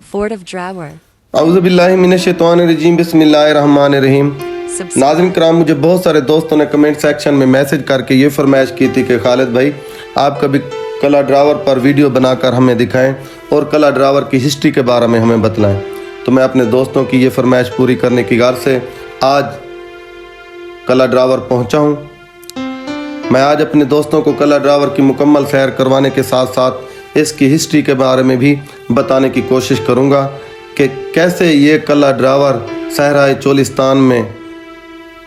Fort of Drower. औज़ुबिल्लाहिमिनश्शैतानिर्रजीम बिस्मिल्लाहिर्रहमानिर्रहीम। नाज़रीन कराम, मुझे बहुत सारे दोस्तों ने कमेंट सेक्शन में मैसेज करके ये फरमाइश की थी कि खालिद भाई आप कभी कला ड्रावर पर वीडियो बनाकर हमें दिखाएं और कला ड्रावर की हिस्ट्री के बारे में हमें बतलाएं। तो मैं अपने दोस्तों की ये फरमाइश पूरी करने की गार से आज कला ड्रावर पहुंचा हूं। मैं आज अपने दोस्तों को कला ड्रावर की मुकम्मल सैर करवाने के साथ साथ इसकी हिस्ट्री के बारे में भी बताने की कोशिश करूंगा कि कैसे ये कला ड्रावर सहराए चोलिस्तान में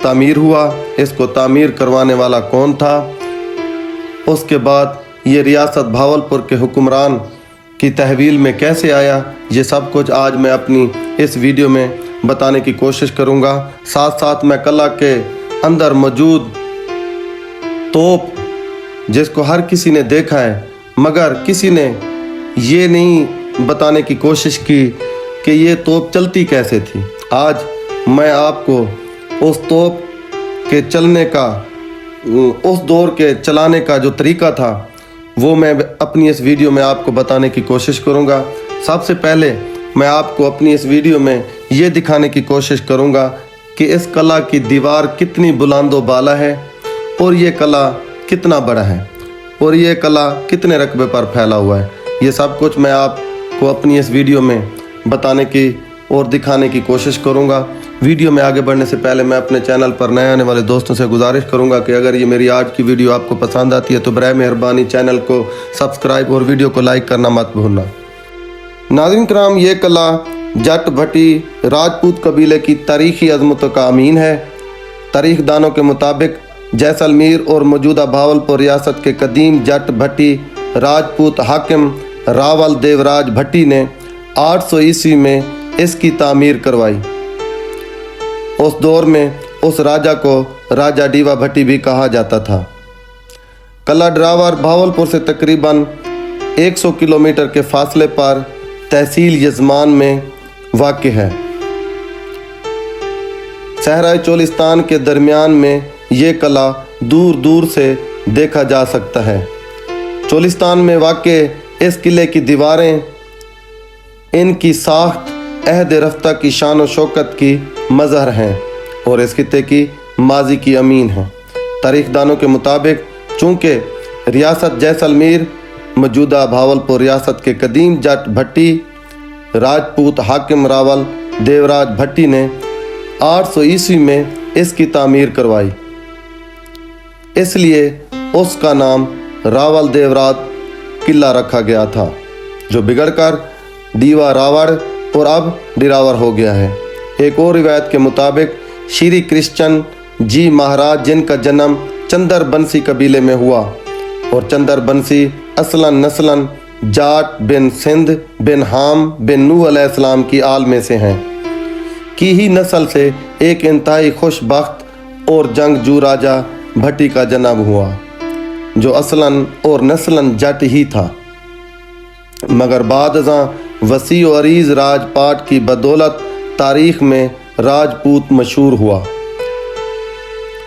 तामीर हुआ, इसको तामीर करवाने वाला कौन था, उसके बाद ये रियासत भावलपुर के हुक्मरान की तहवील में कैसे आया, ये सब कुछ आज मैं अपनी इस वीडियो में बताने की कोशिश करूंगा। साथ साथ मैं कला के अंदर मौजूद तोप जिसको हर किसी ने देखा है मगर किसी ने ये नहीं बताने की कोशिश की कि ये तोप चलती कैसे थी। आज मैं आपको उस तोप के चलने का, उस दौर के चलाने का जो तरीका था वो मैं अपनी इस वीडियो में आपको बताने की कोशिश करूंगा। सबसे पहले मैं आपको अपनी इस वीडियो में ये दिखाने की कोशिश करूंगा कि इस कला की दीवार कितनी बुलंदो बाला है और ये कला कितना बड़ा है और ये कला कितने रकबे पर फैला हुआ है। ये सब कुछ मैं आपको अपनी इस वीडियो में बताने की और दिखाने की कोशिश करूंगा। वीडियो में आगे बढ़ने से पहले मैं अपने चैनल पर नए आने वाले दोस्तों से गुजारिश करूंगा कि अगर ये मेरी आज की वीडियो आपको पसंद आती है तो बराए मेहरबानी चैनल को सब्सक्राइब और वीडियो को लाइक करना मत भूलना। नाज़रीन कराम, ये कला जट भट्टी राजपूत कबीले की तारीखी अज़मतों का अमीन है। तारीख दानों के मुताबिक जैसलमेर और मौजूदा भावलपुर रियासत के कदीम जट भट्टी राजपूत हाकिम रावल देवराज भट्टी ने 800 ईस्वी में इसकी तामीर करवाई। उस दौर में उस राजा को राजा डीवा भट्टी भी कहा जाता था। कला ड्रावर भावलपुर से तकरीबन 100 किलोमीटर के फासले पर तहसील यजमान में वाक़ है। सहराए चोलिस्तान के दरमियान में ये कला दूर दूर से देखा जा सकता है। चोलिस्तान में वाक़े इस किले की दीवारें इनकी साख्त अहद रफ्ता की शान व शौकत की मज़हर हैं और इस खित्ते की माजी की अमीन हैं। तारीख दानों के मुताबिक चूँकि रियासत जैसलमेर मौजूदा भावलपुर रियासत के कदीम जट भट्टी राजपूत हाकिम रावल देवराज भट्टी ने 800 ईस्वी में इसकी तामीर करवाई, इसलिए उसका नाम रावल देवराज किला रखा गया था, जो बिगड़कर डीवा रावड़ और अब डिरावर हो गया है। एक और रिवायत के मुताबिक श्री कृष्ण जी महाराज, जिनका जन्म चंदर बंसी कबीले में हुआ और चंदर बंसी असलन नस्लन जाट बिन सिंध बिन हाम बिन नूह अलैहिस्सलाम की आल में से हैं, की ही नस्ल से एक इंतहाई खुशबख्त और जंगजू राजा भट्टी का जन्म हुआ, जो असलन और नस्लन जट ही था, मगर बाद अज़ां वसी और अरीज़ राजपाट की बदौलत तारीख में राजपूत मशहूर हुआ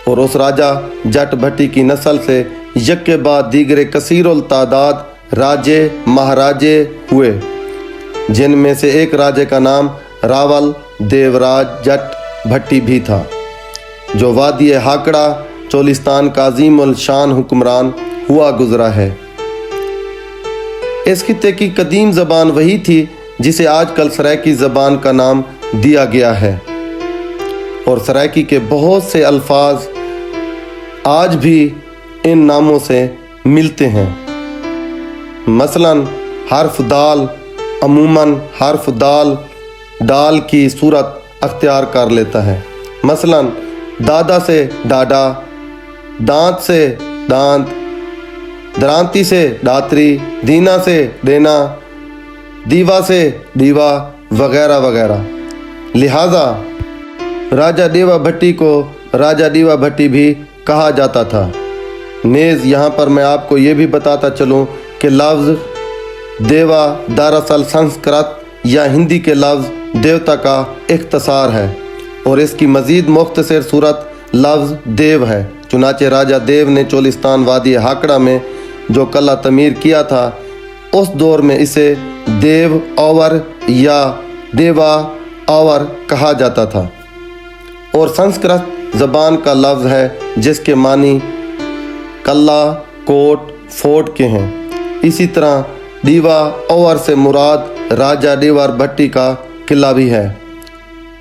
और उस राजा जट भट्टी की नस्ल से यक्के बाद दीगरे कसीरुल तादाद राजे महाराजे हुए, जिनमें से एक राजे का नाम रावल देवराज जट भट्टी भी था, जो वादी हाकड़ा चोलिस्तान का अजीमुल शान हुक्मरान हुआ गुजरा है। इस खित्ते की कदीम ज़बान वही थी जिसे आजकल सराइकी ज़बान का नाम दिया गया है और सराइकी के बहुत से अल्फाज आज भी इन नामों से मिलते हैं। मसलन हर्फ दाल अमूमन हर्फ डाल की सूरत अख्तियार कर लेता है। मसलन दादा से डाडा, दांत से दांत, दरांती से दात्री, दीना से देना, दीवा से दीवा वगैरह वगैरह। लिहाजा राजा डीवा भट्टी को राजा डीवा भट्टी भी कहा जाता था। नेज़ यहाँ पर मैं आपको ये भी बताता चलूँ कि लफ्ज़ देवा दरअसल संस्कृत या हिंदी के लफ्ज़ देवता का इख्तिसार है और इसकी मज़ीद मुख्तसर सूरत लफ्ज़ देव है। चुनाचे राजा देव ने चोलिस्तान वादी हाकड़ा में जो कला तमीर किया था, उस दौर में इसे देव औवर या देवा औवर कहा जाता था और संस्कृत ज़बान का लफ्ज़ है जिसके मानी कल्ला, कोट, फोर्ट के हैं। इसी तरह दीवा औवर से मुराद राजा डेवर भट्टी का किला भी है,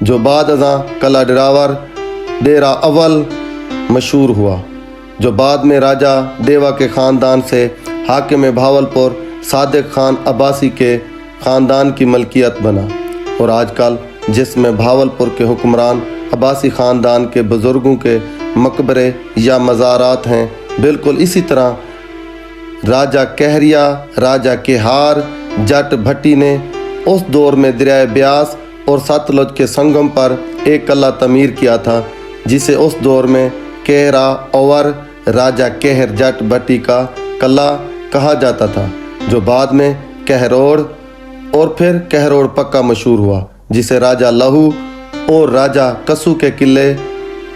जो बाद अज़ां कला ड्रावर डेरा अव्वल मशहूर हुआ, जो बाद में राजा देवा के ख़ानदान से हाकिम भावलपुर सादिक खान अब्बासी के ख़ानदान की मलकियत बना और आजकल जिसमें भावलपुर के हुक्मरान अब्बासी ख़ानदान के बुज़ुर्गों के मकबरे या मज़ारात हैं, बिल्कुल इसी तरह राजा कहरिया, राजा केहार जट भट्टी ने उस दौर में दरिया ब्यास और सतलुज के संगम पर एक किला तमीर किया था, जिसे उस दौर में कहरा औवर राजा कहर जट भट्टी का किला कहा जाता था, जो बाद में कहरोड़ और फिर कहरोड़ पक्का मशहूर हुआ, जिसे राजा लहू और राजा कसू के किले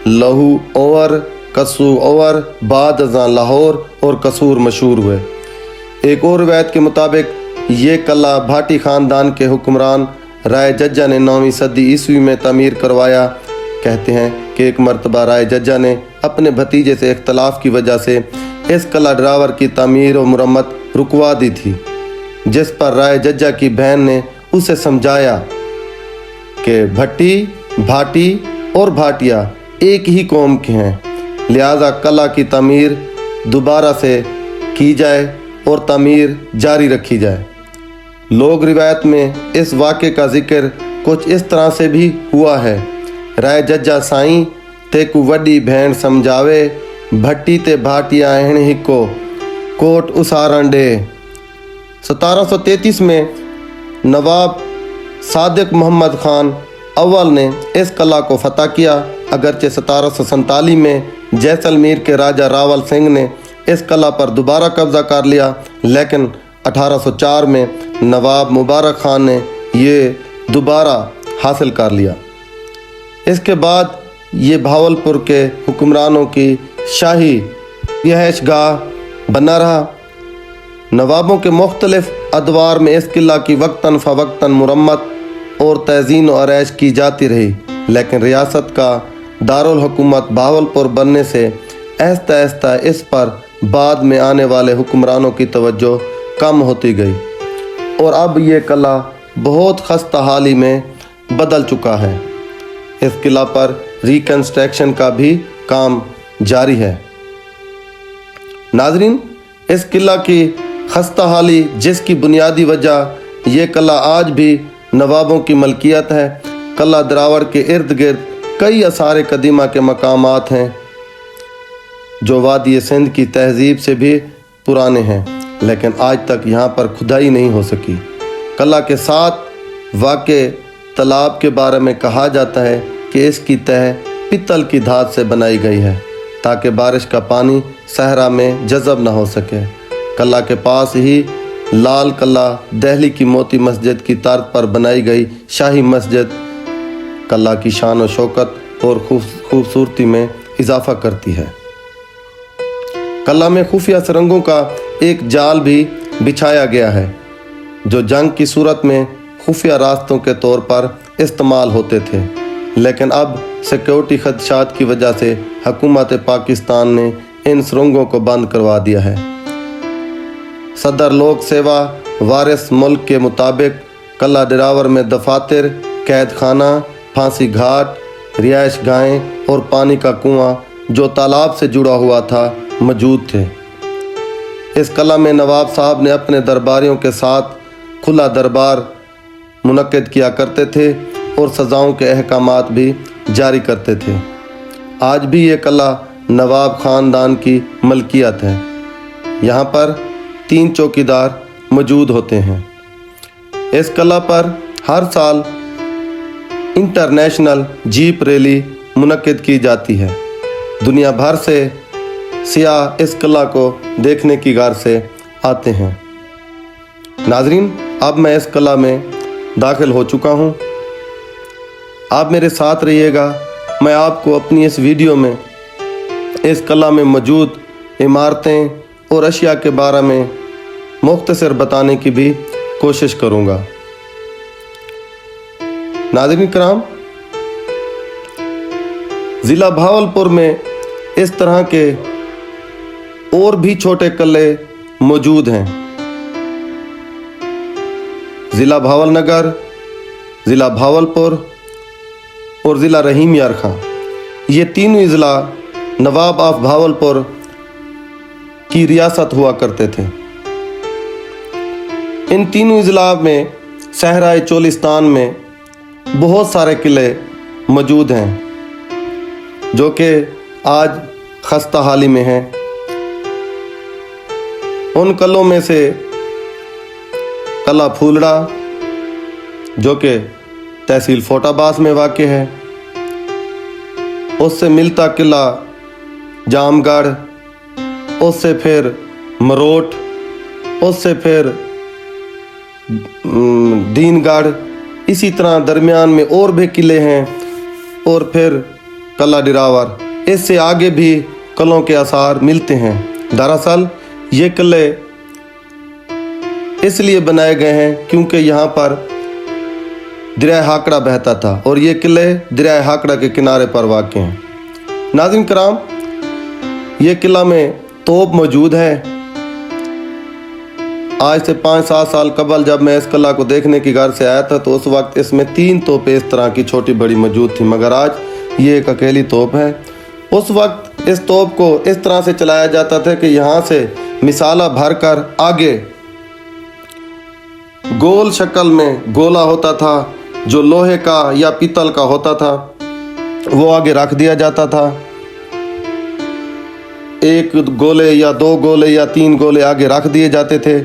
लहू औवर, कसू औवर बाद अज़ां लाहौर और कसूर मशहूर हुए। एक और रवायत के मुताबिक ये किला भाटी ख़ानदान के हुक्मरान राय जज्जा ने 9वीं सदी ईस्वी में तमीर करवाया। कहते हैं कि एक मरतबा राय जज्जा ने अपने भतीजे से इख्तलाफ की वजह से इस किला ड्रावर की तमीर और मुरम्मत रुकवा दी थी, जिस पर राय जज्जा की बहन ने उसे समझाया कि भट्टी, भाटी और भाटिया एक ही कौम के हैं, लिहाजा किला की तमीर दोबारा से की जाए और तमीर जारी रखी जाए। लोक रिवायत में इस वाक़े का जिक्र कुछ इस तरह से भी हुआ है। राय जज्जा साईं तेकू वड्डी भेण समझावे, भट्टी ते भाटिया हिण हिको कोट उसारण डे। 1733 में नवाब सादिक मोहम्मद खान अव्वल ने इस किला को फतह किया। अगरचे 1747 में जैसलमेर के राजा रावल सिंह ने इस किला पर दोबारा कब्जा कर लिया, लेकिन 1804 में नवाब मुबारक खान ने ये दोबारा हासिल कर लिया। इसके बाद ये भावलपुर के हुक्मरानों की शाही रिहाइशगाह बना रहा। नवाबों के मुख्तलिफ अदवार में इस किला की वक्तन फ़वक्तन मुरम्मत और तज़ीन और आरैश की जाती रही, लेकिन रियासत का दारुल हुकूमत भावलपुर बनने से आहिस्ता आहिस्ता इस पर बाद में आने वाले हुक्मरानों की तवज्जो कम होती गई और अब ये किला बहुत खस्ता हाली में बदल चुका है। इस किला पर रिकन्स्ट्रक्शन का भी काम जारी है। नाजरीन, इस किला की खस्ता हाली जिसकी बुनियादी वजह ये किला आज भी नवाबों की मलकियत है। किला द्रावड़ के इर्द गिर्द कई आसार कदीमा के मकामात हैं जो वादी सिंध की तहजीब से भी पुराने हैं, लेकिन आज तक यहाँ पर खुदाई नहीं हो सकी। किला के साथ वाक़े तालाब के बारे में कहा जाता है कि इसकी तह पित्तल की धात से बनाई गई है ताकि बारिश का पानी सहरा में जज़ब न हो सके। किला के पास ही लाल किला दिल्ली की मोती मस्जिद की तर्ज पर बनाई गई शाही मस्जिद किला की शान और शौकत और खूबसूरती में इजाफा करती है। किला में खुफिया सुरंगों का एक जाल भी बिछाया गया है जो जंग की सूरत में खुफिया रास्तों के तौर पर इस्तेमाल होते थे, लेकिन अब सिक्योरिटी खदशात की वजह से हुकूमत पाकिस्तान ने इन सुरंगों को बंद करवा दिया है। सदर लोक सेवा वारिस मुल्क के मुताबिक किला ड्रावर में दफातर, कैद खाना, फांसी घाट, रिहाइश गाहें और पानी का कुआं जो तालाब से जुड़ा हुआ था मौजूद थे। इस किला में नवाब साहब ने अपने दरबारियों के साथ खुला दरबार मुनक्किद किया करते थे और सज़ाओं के अहकामात भी जारी करते थे। आज भी ये किला नवाब ख़ानदान की मलकियत है। यहाँ पर 3 चौकीदार मौजूद होते हैं। इस किला पर हर साल इंटरनेशनल जीप रैली मुनक्किद की जाती है। दुनिया भर से सियाह इस किला को देखने की गार से आते हैं। नाजरीन, अब मैं इस किला में दाखिल हो चुका हूँ। आप मेरे साथ रहिएगा। मैं आपको अपनी इस वीडियो में इस किला में मौजूद इमारतें और अशिया के बारे में मुख्तसर बताने की भी कोशिश करूँगा। नाज़रीन कराम, ज़िला भावलपुर में इस तरह के और भी छोटे किले मौजूद हैं। ज़िला भावलनगर, ज़िला भावलपुर और ज़िला रहीम यार खां, ये तीनों ही ज़िला नवाब ऑफ भावलपुर की रियासत हुआ करते थे। इन तीनों ज़िला में सहराए चोलिस्तान में बहुत सारे किले मौजूद हैं जो कि आज खस्ता हाली में हैं। उन किलों में से किला फूलड़ा जो कि तहसील फोटाबास में वाक़ है, उससे मिलता किला जामगढ़, उससे फिर मरोट, उससे फिर दीनगढ़, इसी तरह दरमियान में और भी किले हैं, और फिर किला डिरावर, इससे आगे भी किलों के आसार मिलते हैं। दरअसल ये किले इसलिए बनाए गए हैं क्योंकि यहाँ पर दरिया हाकड़ा बहता था और ये किले दरिया हाकड़ा के किनारे पर वाक़ हैं। नाज़रीन कराम, ये किला में तोप मौजूद है। आज से 5-7 साल कबल जब मैं इस किला को देखने की घर से आया था तो उस वक्त इसमें 3 तोपें इस तरह की छोटी बड़ी मौजूद थी, मगर आज ये एक अकेली तोप है। उस वक्त इस तोप को इस तरह से चलाया जाता था कि यहाँ से मिसाला भरकर आगे गोल शक्ल में गोला होता था जो लोहे का या पीतल का होता था, वो आगे रख दिया जाता था। 1 गोले या 2 गोले या 3 गोले आगे रख दिए जाते थे,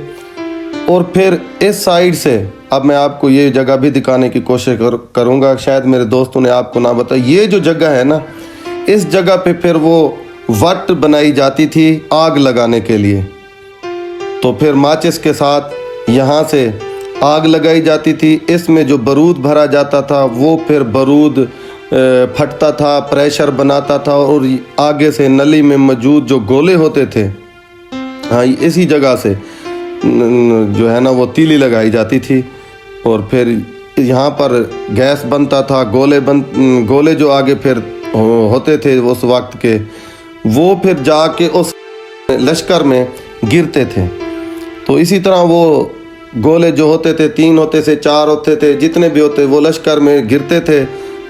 और फिर इस साइड से, अब मैं आपको ये जगह भी दिखाने की कोशिश करूँगा, शायद मेरे दोस्तों ने आपको ना बताया, ये जो जगह है ना, इस जगह पे फिर वो वट बनाई जाती थी आग लगाने के लिए। तो फिर माचिस के साथ यहाँ से आग लगाई जाती थी। इसमें जो बारूद भरा जाता था वो फिर बारूद फटता था, प्रेशर बनाता था, और आगे से नली में मौजूद जो गोले होते थे, हाँ, इसी जगह से जो है ना वो तीली लगाई जाती थी, और फिर यहाँ पर गैस बनता था। गोले जो आगे फिर होते थे उस वक्त के, वो फिर जाके उस लश्कर में गिरते थे। तो इसी तरह वो गोले जो होते थे, 3 होते थे, 4 होते थे, जितने भी होते, वो लश्कर में गिरते थे,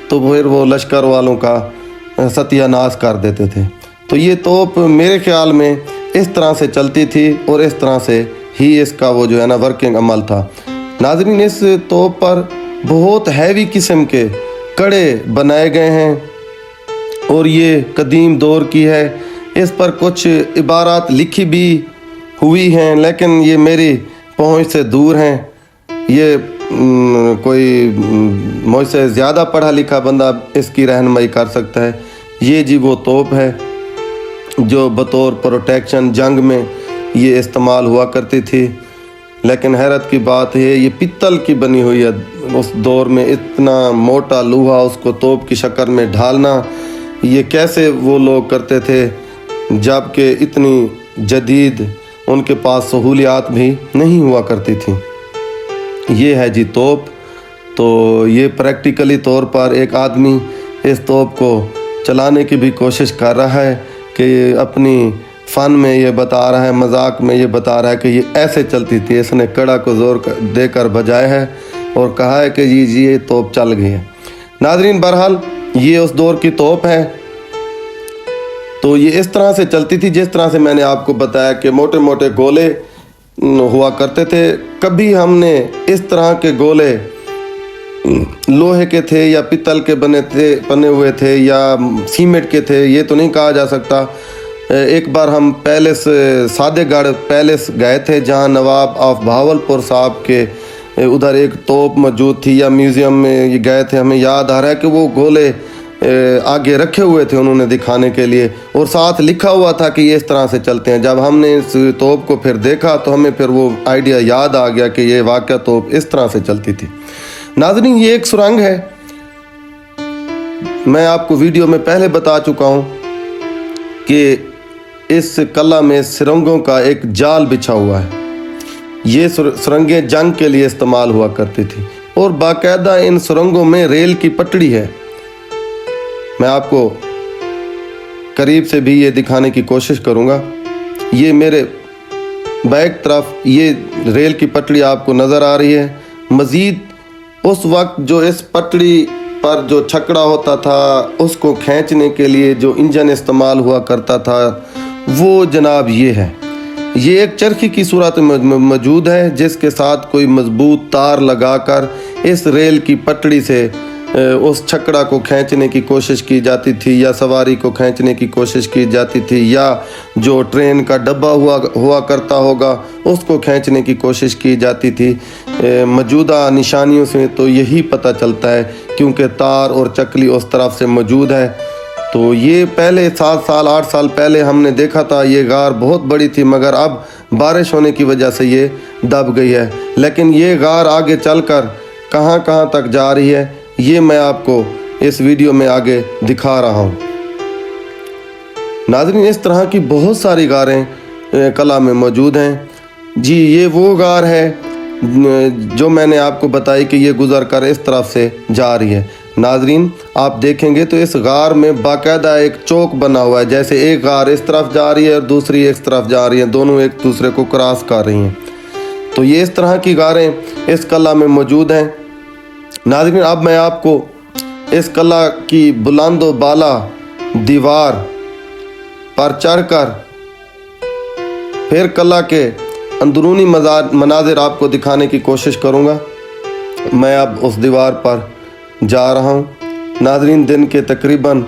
तो फिर वो लश्कर वालों का सत्यानाश कर देते थे। तो ये तोप मेरे ख्याल में इस तरह से चलती थी और इस तरह से ही इसका वो जो है ना वर्किंग अमल था। नाज़रीन, इस तोप पर बहुत हैवी किस्म के कड़े बनाए गए हैं और ये कदीम दौर की है। इस पर कुछ इबारात लिखी भी हुई हैं, लेकिन ये मेरी पहुंच से दूर हैं। ये कोई मुझसे ज़्यादा पढ़ा लिखा बंदा इसकी रहनुमाई कर सकता है। ये जी वो तोप है जो बतौर प्रोटेक्शन जंग में ये इस्तेमाल हुआ करती थी, लेकिन हैरत की बात है ये पित्तल की बनी हुई है। उस दौर में इतना मोटा लोहा उसको तोप की शक्ल में ढालना, ये कैसे वो लोग करते थे जबकि इतनी जदीद उनके पास सहूलियात भी नहीं हुआ करती थी। ये है जी तोप। तो ये प्रैक्टिकली तौर पर एक आदमी इस तोप को चलाने की भी कोशिश कर रहा है कि अपनी फ़न में ये बता रहा है, मजाक में ये बता रहा है कि ये ऐसे चलती थी। इसने कड़ा को ज़ोर देकर बजाया है और कहा है कि ये तोप चल गई है। नाज़रीन, बहरहाल ये उस दौर की तोप है। तो ये इस तरह से चलती थी जिस तरह से मैंने आपको बताया कि मोटे मोटे गोले हुआ करते थे। कभी हमने इस तरह के गोले लोहे के थे या पित्तल के बने हुए थे या सीमेंट के थे, ये तो नहीं कहा जा सकता। एक बार हम पैलेस सादेगढ़ पैलेस गए थे जहां नवाब ऑफ भावलपुर साहब के उधर एक तोप मौजूद थी, या म्यूज़ियम में ये गए थे। हमें याद आ रहा है कि वो गोले आगे रखे हुए थे उन्होंने दिखाने के लिए, और साथ लिखा हुआ था कि ये इस तरह से चलते हैं। जब हमने इस तोप को फिर देखा तो हमें फिर वो आइडिया याद आ गया कि ये वाकई तोप इस तरह से चलती थी। नाज़रीन, ये एक सुरंग है। मैं आपको वीडियो में पहले बता चुका हूँ कि इस कला में सुरंगों का एक जाल बिछा हुआ है। ये सुरंगें जंग के लिए इस्तेमाल हुआ करती थी और बाकायदा इन सुरंगों में रेल की पटड़ी है। मैं आपको करीब से भी ये दिखाने की कोशिश करूँगा। ये मेरे बैक तरफ ये रेल की पटड़ी आपको नज़र आ रही है। मज़ीद उस वक्त जो इस पटड़ी पर जो छकड़ा होता था उसको खींचने के लिए जो इंजन इस्तेमाल हुआ करता था वो जनाब ये है। ये एक चरखी की सूरत में मौजूद है जिसके साथ कोई मजबूत तार लगाकर इस रेल की पटड़ी से उस छकड़ा को खींचने की कोशिश की जाती थी या सवारी को खींचने की कोशिश की जाती थी या जो ट्रेन का डब्बा हुआ करता होगा उसको खींचने की कोशिश की जाती थी। मौजूदा निशानियों से तो यही पता चलता है क्योंकि तार और चकली उस तरफ से मौजूद है। तो ये पहले 7 साल 8 साल पहले हमने देखा था, ये गार बहुत बड़ी थी मगर अब बारिश होने की वजह से ये दब गई है। लेकिन ये गार आगे चलकर कहाँ तक जा रही है ये मैं आपको इस वीडियो में आगे दिखा रहा हूँ। नाज़रीन, इस तरह की बहुत सारी गारें कला में मौजूद हैं। जी ये वो गार है जो मैंने आपको बताई कि ये गुज़र कर इस तरफ से जा रही है। नाज़रीन, आप देखेंगे तो इस गार में बाकायदा एक चौक बना हुआ है, जैसे एक गार इस तरफ जा रही है और दूसरी इस तरफ जा रही है, दोनों एक दूसरे को क्रॉस कर रही हैं। तो ये इस तरह की गारें इस कला में मौजूद हैं। नाज़रीन, अब मैं आपको इस कला की बुलंदो बाला दीवार पर चढ़कर फिर कला के अंदरूनी मनाजिर आपको दिखाने की कोशिश करूँगा। मैं अब उस दीवार पर जा रहा हूँ। नाज़रीन, दिन के तकरीबन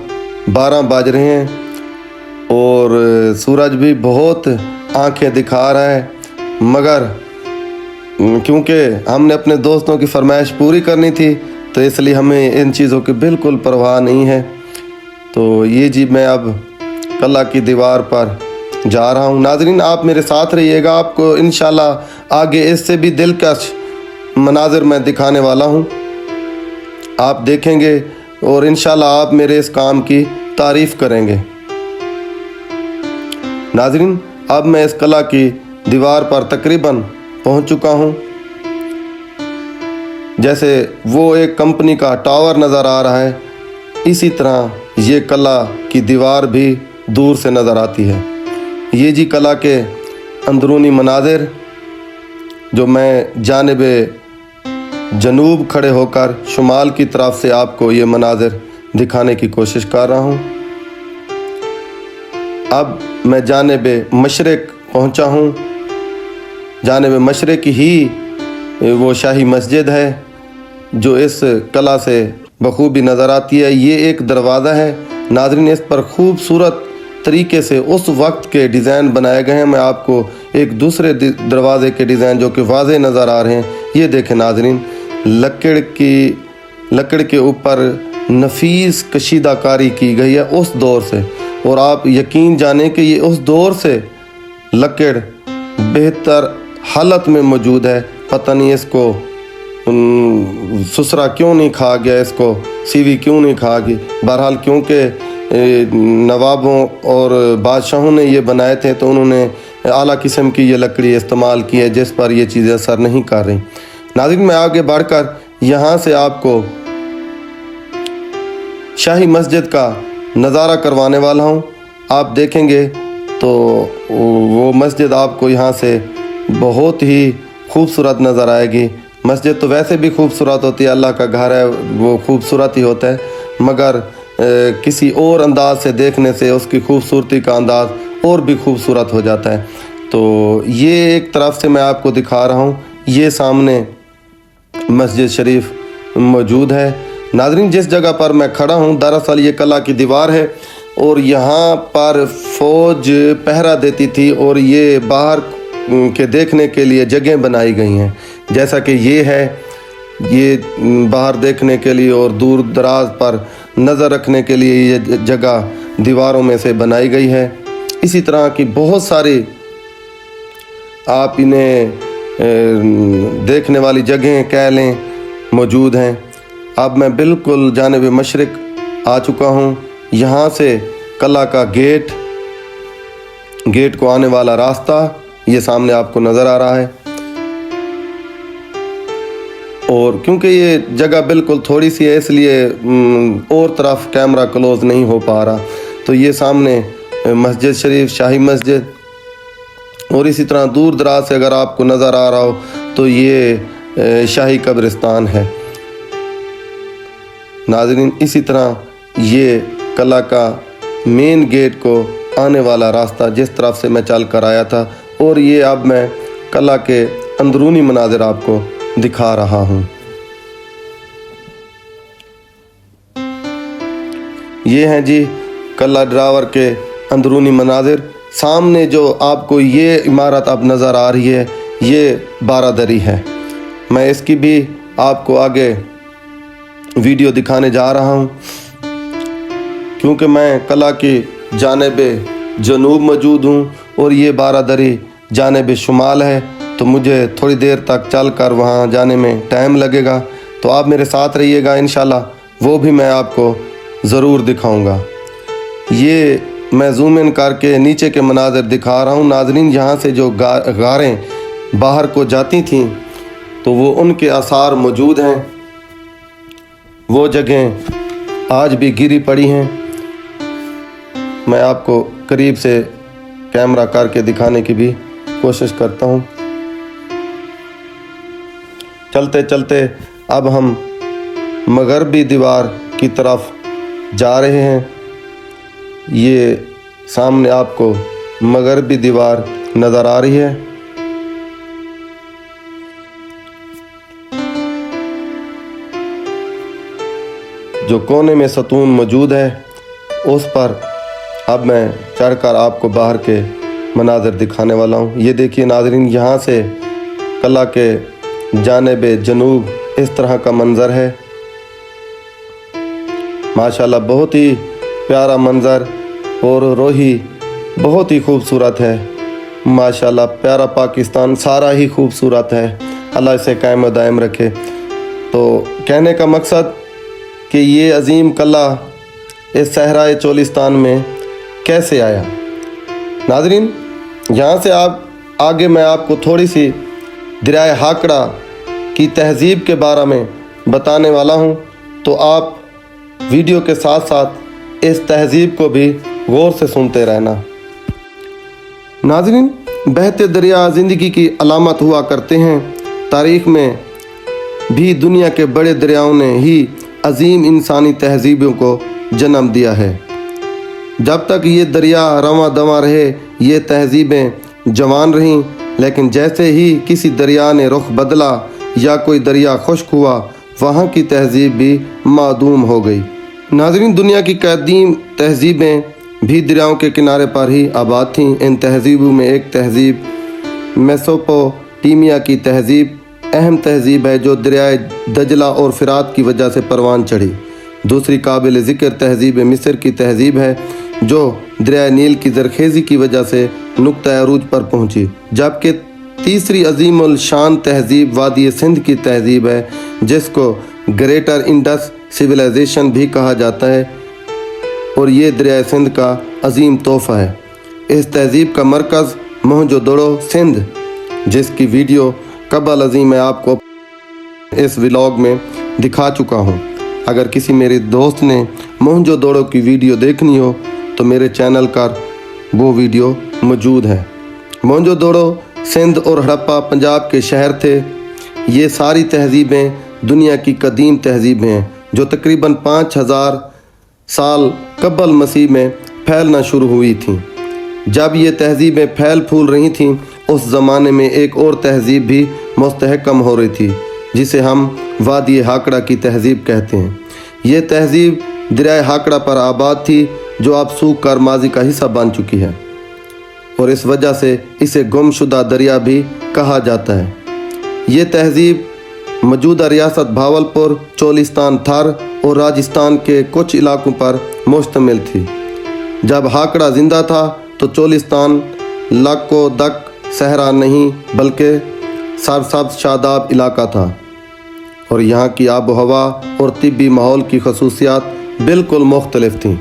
12 बज रहे हैं और सूरज भी बहुत आंखें दिखा रहा है, मगर क्योंकि हमने अपने दोस्तों की फरमाइश पूरी करनी थी तो इसलिए हमें इन चीज़ों की बिल्कुल परवाह नहीं है। तो ये जी मैं अब कला की दीवार पर जा रहा हूँ। नाज़रीन, आप मेरे साथ रहिएगा, आपको इंशाल्लाह आगे इससे भी दिलकश मनाजिर मैं दिखाने वाला हूँ, आप देखेंगे और इंशाल्लाह आप मेरे इस काम की तारीफ़ करेंगे। नाज़रीन, अब मैं इस कला की दीवार पर तकरीबन पहुंच चुका हूं। जैसे वो एक कंपनी का टावर नज़र आ रहा है, इसी तरह ये कला की दीवार भी दूर से नज़र आती है। ये जी कला के अंदरूनी मनाजिर जो मैं जानिबे जनूब खड़े होकर शुमाल की तरफ से आपको ये मनाजिर दिखाने की कोशिश कर रहा हूँ। अब मैं जानिबे मशरिक पहुँचा हूँ। जानिबे मशरिक ही वो शाही मस्जिद है जो इस कला से बखूबी नज़र आती है। ये एक दरवाज़ा है। नाज़रीन, इस पर खूबसूरत तरीके से उस वक्त के डिज़ाइन बनाए गए हैं। मैं आपको एक दूसरे दरवाज़े के डिज़ाइन जो कि वाज़े नज़र आ रहे हैं, ये देखें नाज़रीन, लकड़ के ऊपर नफीस कशीदाकारी की गई है उस दौर से, और आप यकीन जानें कि ये उस दौर से लकड़ बेहतर हालत में मौजूद है। पता नहीं इसको ससुरा क्यों नहीं खा गया, इसको सीवी क्यों नहीं खा गई। बहरहाल क्योंकि नवाबों और बादशाहों ने ये बनाए थे तो उन्होंने आला किस्म की ये लकड़ी इस्तेमाल की है जिस पर ये चीज़ें असर नहीं कर रही। नाज़रीन, मैं आगे बढ़कर यहाँ से आपको शाही मस्जिद का नज़ारा करवाने वाला हूँ। आप देखेंगे तो वो मस्जिद आपको यहाँ से बहुत ही खूबसूरत नज़र आएगी। मस्जिद तो वैसे भी खूबसूरत होती है, अल्लाह का घर है, वो खूबसूरत ही होता है, मगर किसी और अंदाज से देखने से उसकी खूबसूरती का अंदाज़ और भी खूबसूरत हो जाता है। तो ये एक तरफ से मैं आपको दिखा रहा हूँ, ये सामने मस्जिद शरीफ मौजूद है। नाज़रीन, जिस जगह पर मैं खड़ा हूँ दरअसल ये कला की दीवार है और यहाँ पर फ़ौज पहरा देती थी और ये बाहर के देखने के लिए जगह बनाई गई हैं, जैसा कि ये है, ये बाहर देखने के लिए और दूर दराज पर नज़र रखने के लिए ये जगह दीवारों में से बनाई गई है। इसी तरह की बहुत सारी आप इन्हें देखने वाली जगहें कह लें मौजूद हैं। अब मैं बिल्कुल जानिब मशरिक आ चुका हूँ। यहाँ से कला का गेट को आने वाला रास्ता ये सामने आपको नज़र आ रहा है। और क्योंकि ये जगह बिल्कुल थोड़ी सी है इसलिए और तरफ कैमरा क्लोज नहीं हो पा रहा। तो ये सामने मस्जिद शरीफ, शाही मस्जिद, और इसी तरह दूर दराज से अगर आपको नज़र आ रहा हो तो ये शाही कब्रिस्तान है। नाज़रीन, इसी तरह ये कला का मेन गेट को आने वाला रास्ता जिस तरफ से मैं चल कर आया था, और ये अब मैं कला के अंदरूनी मनाज़िर आपको दिखा रहा हूँ। ये हैं जी कला ड्रावर के अंदरूनी मनाज़िर। सामने जो आपको ये इमारत अब नज़र आ रही है ये बारादरी है। मैं इसकी भी आपको आगे वीडियो दिखाने जा रहा हूँ, क्योंकि मैं कला की जानिब जनूब मौजूद हूँ और ये बारादरी जानिब शुमाल है, तो मुझे थोड़ी देर तक चल कर वहाँ जाने में टाइम लगेगा। तो आप मेरे साथ रहिएगा, इंशाल्लाह वो भी मैं आपको ज़रूर दिखाऊंगा। ये मैं जूम इन करके नीचे के मनाज़िर दिखा रहा हूँ। नाज़रीन, यहाँ से जो गारें बाहर को जाती थीं तो वो उनके आसार मौजूद हैं। वो जगह आज भी गिरी पड़ी हैं। मैं आपको करीब से कैमरा करके दिखाने की भी कोशिश करता हूँ। चलते चलते अब हम मगरबी दीवार की तरफ जा रहे हैं। ये सामने आपको मगरबी दीवार नज़र आ रही है। जो कोने में सतून मौजूद है उस पर अब मैं चढ़कर आपको बाहर के मनाज़िर दिखाने वाला हूँ। ये देखिए नाज़रीन, यहाँ से कला के जानिब जनूब इस तरह का मंज़र है। माशाल्लाह बहुत ही प्यारा मंज़र, और रोही बहुत ही खूबसूरत है। माशाल्लाह प्यारा पाकिस्तान सारा ही खूबसूरत है। अल्लाह इसे कायम दायम रखे। तो कहने का मकसद कि ये अजीम कला इस सहराए चोलिस्तान में कैसे आया। नाज़रीन, यहाँ से आप आगे मैं आपको थोड़ी सी दरियाए हाकड़ा की तहज़ीब के बारे में बताने वाला हूँ, तो आप वीडियो के साथ साथ इस तहज़ीब को भी गौर से सुनते रहना। नाज़रीन, बहते दरिया ज़िंदगी की अलामत हुआ करते हैं। तारीख़ में भी दुनिया के बड़े दरियाओं ने ही अजीम इंसानी तहज़ीबों को जन्म दिया है। जब तक ये दरिया रवां दवां रहे ये तहज़ीबें जवान रहीं, लेकिन जैसे ही किसी दरिया ने रुख बदला या कोई दरिया खुश्क हुआ, वहाँ की तहज़ीब भी मादूम हो गई। नाज़रीन, दुनिया की कदीम तहज़ीबें भी दरियाओं के किनारे पर ही आबाद थीं। इन तहज़ीबों में एक तहज़ीब मेसोपोटामिया की तहज़ीब अहम तहज़ीब है, जो दरियाए दजला और फ़िरात की वजह से परवान चढ़ी। दूसरी काबिल ज़िक्र तहज़ीब मिस्र की तहज़ीब है, जो दरियाए नील की ज़रखेज़ी की वजह से नुक्ता अरूज पर पहुँची। जबकि तीसरी अजीमुल शान तहज़ीब वादी सिंध की तहज़ीब है, जिसको ग्रेटर इंडस सिविलाइजेशन भी कहा जाता है, और ये दरियाए सिंध का अजीम तोहफ़ा है। इस तहज़ीब का मरकज़ मोहनजोदड़ो सिंध, जिसकी वीडियो कबल अजीम मैं आपको इस व्लॉग में दिखा चुका हूँ। अगर किसी मेरे दोस्त ने मोहनजोदड़ो की वीडियो देखनी हो तो मेरे चैनल पर वो वीडियो मौजूद है। मोहनजोदड़ो सिंध और हड़प्पा पंजाब के शहर थे। ये सारी तहज़ीबें दुनिया की कदीम तहज़ीबें हैं, जो तकरीबन 5000 साल कबल मसीह में फैलना शुरू हुई थीं। जब ये तहज़ीबें फैल फूल रही थीं, उस ज़माने में एक और तहज़ीब भी मुस्तहकम हो रही थी, जिसे हम वादी हाकड़ा की तहज़ीब कहते हैं। ये तहज़ीब दरियाए हाकड़ा पर आबाद थी, जो अब सूख कर माजी का हिस्सा बन चुकी है, और इस वजह से इसे गुमशुदा दरिया भी कहा जाता है। ये तहज़ीब मौजूदा रियासत भावलपुर, चोलिस्तान, थर और राजस्थान के कुछ इलाकों पर मुश्तमिल थी। जब हाकड़ा ज़िंदा था तो चोलिस्तान लक्को दक सहरा नहीं बल्कि सरसब्ज़ शादाब इलाका था, और यहाँ की आबो हवा और तिब्बी माहौल की खसूसियात बिल्कुल मुख्तलिफ थीं।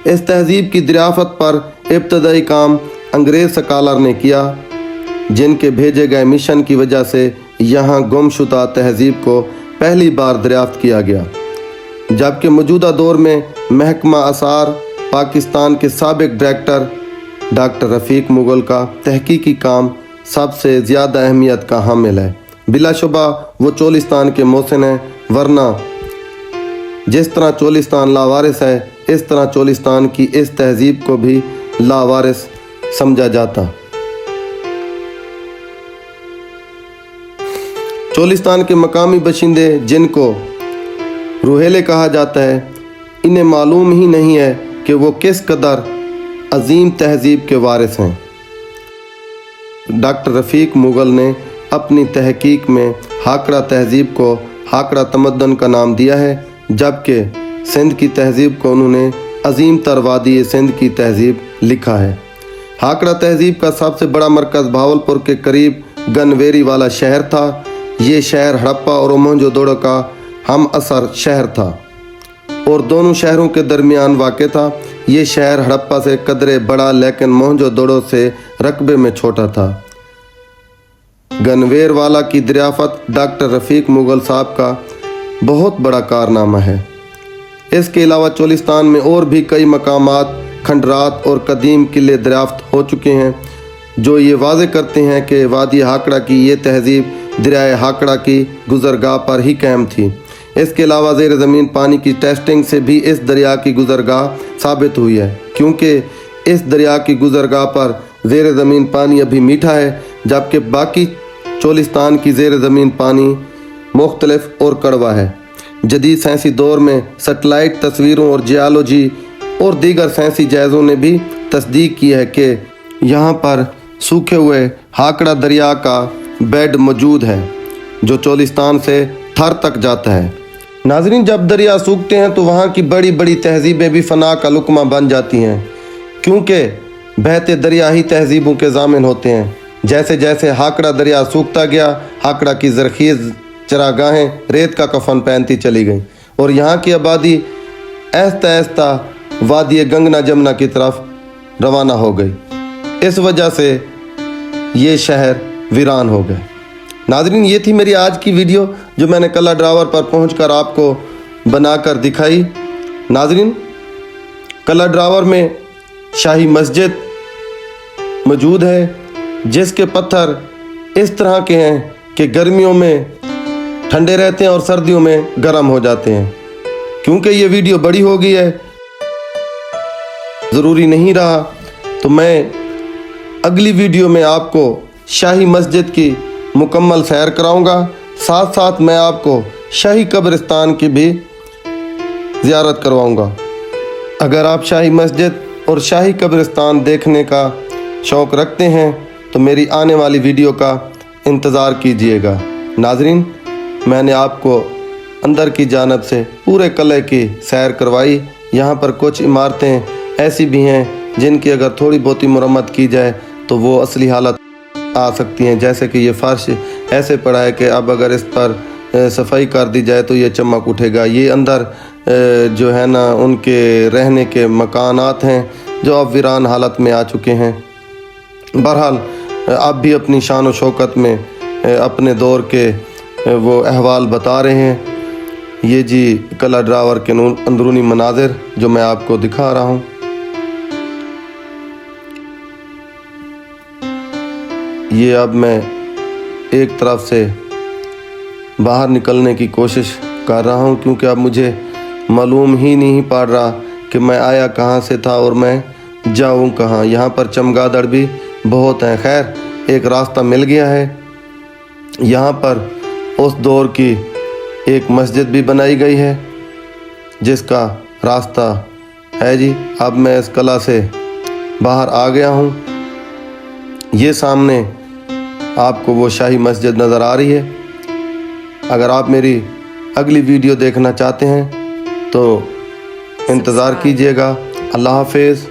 इस तहज़ीब की दरियाफ़त पर इब्तदाई काम अंग्रेज़ स्कॉलर ने किया, जिनके भेजे गए मिशन की वजह से यहाँ गुमशुदा तहजीब को पहली बार दरियाफ्त किया गया, जबकि मौजूदा दौर में महकमा आसार पाकिस्तान के साबिक डायरेक्टर डॉक्टर रफ़ीक मुगल का तहकीकी काम सबसे ज़्यादा अहमियत का हामिल है। बिलाशुबा वो चोलिस्तान के मोहसिन हैं, वरना जिस तरह चोलिस्तान लावारिस है, इस तरह चोलिस्तान की इस तहजीब को भी लावारिस समझा जाता। चोलिस्तान के मकामी बशिंदे, जिनको रूहेले कहा जाता है, इन्हें मालूम ही नहीं है कि वो किस कदर अजीम तहजीब के वारिस हैं। डॉक्टर रफ़ीक मुगल ने अपनी तहकीक में हाकड़ा तहजीब को हाकड़ा तमद्दन का नाम दिया है, जबकि सिंध की तहजीब को उन्होंने अजीम तर वादी सिंध की तहजीब लिखा है। हाकड़ा तहजीब का सबसे बड़ा मरकज़ भावलपुर के करीब गनवेरी वाला शहर था। ये शहर हड़प्पा और मोहनजोदड़ो का हम असर शहर था और दोनों शहरों के दरमियान वाक़ था। ये शहर हड़प्पा से कदरे बड़ा, लेकिन मोहनजोदड़ो से रकबे में छोटा था। गनवेर वाला की दरियाफ़त डॉक्टर रफ़ीक मुगल साहब का बहुत बड़ा कारनामा है। इसके अलावा चोलिस्तान में और भी कई मकामात, खंडरात और कदीम किले दरियाफ्त हो चुके हैं, जो ये वाज़े करते हैं कि वादी हाकड़ा की ये तहजीब दरियाए हाकड़ा की गुज़रगाह पर ही कायम थी। इसके अलावा ज़ेर ज़मीन पानी की टेस्टिंग से भी इस दरिया की गुज़रगाह साबित हुई है, क्योंकि इस दरिया की गुज़रगाह पर ज़ेर ज़मीन पानी अभी मीठा है, जबकि बाकी चोलिस्तान की ज़ेर ज़मीन पानी मुख्तलिफ और कड़वा है। जदीद साइंसी दौर में सैटेलाइट तस्वीरों और जियालॉजी और दीगर साइंसी जायज़ों ने भी तस्दीक की है कि यहाँ पर सूखे हुए हाकड़ा दरिया का बेड मौजूद है, जो चोलिस्तान से थर तक जाता है। नाज़रीन, जब दरिया सूखते हैं तो वहाँ की बड़ी बड़ी तहजीबें भी फना का लुकमा बन जाती हैं, क्योंकि बहते दरिया ही तहजीबों के ज़ामिन होते हैं। जैसे जैसे हाकड़ा दरिया सूखता गया, हाकड़ा की ज़रख़ीज़ चरागाहें रेत का कफन पहनती चली गईं और यहाँ की आबादी आहिस्ता आहिस्ता वादी गंगना जमुना की तरफ रवाना हो गई। इस वजह से ये शहर वीरान हो गए। नाज़रीन, ये थी मेरी आज की वीडियो जो मैंने कला ड्रावर पर पहुंचकर आपको बनाकर दिखाई। नाज़रीन, कला ड्रावर में शाही मस्जिद मौजूद है, जिसके पत्थर इस तरह के हैं कि गर्मियों में ठंडे रहते हैं और सर्दियों में गर्म हो जाते हैं। क्योंकि ये वीडियो बड़ी हो गई है, ज़रूरी नहीं रहा, तो मैं अगली वीडियो में आपको शाही मस्जिद की मुकम्मल सैर कराऊंगा। साथ साथ मैं आपको शाही कब्रिस्तान की भी ज़ियारत करवाऊंगा। अगर आप शाही मस्जिद और शाही कब्रिस्तान देखने का शौक़ रखते हैं तो मेरी आने वाली वीडियो का इंतज़ार कीजिएगा। नाज़रीन, मैंने आपको अंदर की जानब से पूरे किले की सैर करवाई। यहाँ पर कुछ इमारतें ऐसी भी हैं जिनकी अगर थोड़ी बहुत ही मरम्मत की जाए तो वो असली हालत आ सकती हैं। जैसे कि ये फ़र्श ऐसे पड़ा है कि अब अगर इस पर सफाई कर दी जाए तो ये चमक उठेगा। ये अंदर जो है ना, उनके रहने के मकानात हैं जो अब वीरान हालत में आ चुके हैं। बहरहाल, आप भी अपनी शान व शौकत में अपने दौर के वो अहवाल बता रहे हैं। ये जी कला ड्रावर के अंदरूनी मनाजिर जो मैं आपको दिखा रहा हूँ। ये अब मैं एक तरफ से बाहर निकलने की कोशिश कर रहा हूँ, क्योंकि अब मुझे मालूम ही नहीं पड़ रहा कि मैं आया कहाँ से था और मैं जाऊँ कहाँ। यहाँ पर चमगादड़ भी बहुत हैं। खैर, एक रास्ता मिल गया है। यहाँ पर उस दौर की एक मस्जिद भी बनाई गई है, जिसका रास्ता है जी। अब मैं इस कला से बाहर आ गया हूँ। ये सामने आपको वो शाही मस्जिद नज़र आ रही है। अगर आप मेरी अगली वीडियो देखना चाहते हैं तो इंतज़ार कीजिएगा। अल्लाह हाफ़िज़।